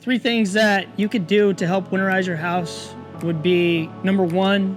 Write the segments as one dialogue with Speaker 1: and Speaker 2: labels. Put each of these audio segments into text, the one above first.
Speaker 1: Three things that you could do to help winterize your house would be, number one,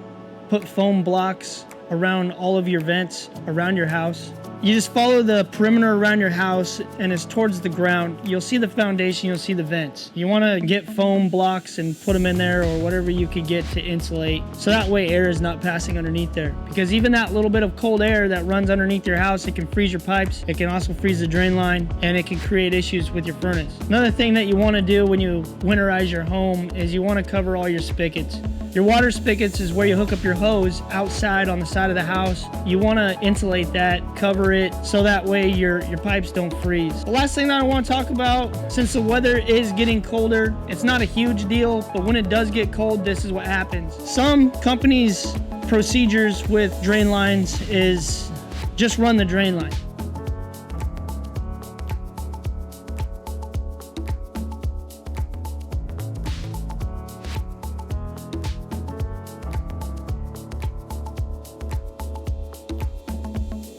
Speaker 1: put foam blocks around all of your vents around your house. You just follow the perimeter around your house and it's towards the ground. You'll see the foundation, you'll see the vents. You want to get foam blocks and put them in there or whatever you could get to insulate, so that way air is not passing underneath there. Because even that little bit of cold air that runs underneath your house, it can freeze your pipes, it can also freeze the drain line, and it can create issues with your furnace. Another thing that you want to do when you winterize your home is you want to cover all your spigots. Your water spigots is where you hook up your hose outside on the side of the house. You want to insulate that, cover it, so that way your pipes don't freeze. The last thing that I want to talk about, since the weather is getting colder, it's not a huge deal, but when it does get cold, this is what happens. Some companies' procedures with drain lines is just run the drain line.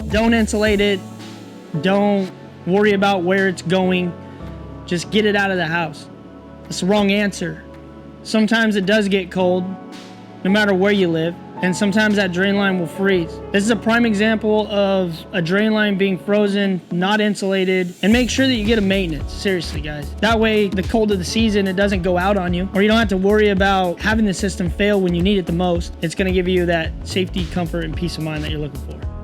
Speaker 1: Don't insulate it. Don't worry about where it's going. Just get it out of the house. That's the wrong answer. Sometimes it does get cold, no matter where you live, and sometimes that drain line will freeze. This is a prime example of a drain line being frozen, not insulated, and make sure that you get a maintenance. Seriously, guys. That way, the cold of the season, it doesn't go out on you, or you don't have to worry about having the system fail when you need it the most. It's gonna give you that safety, comfort, and peace of mind that you're looking for.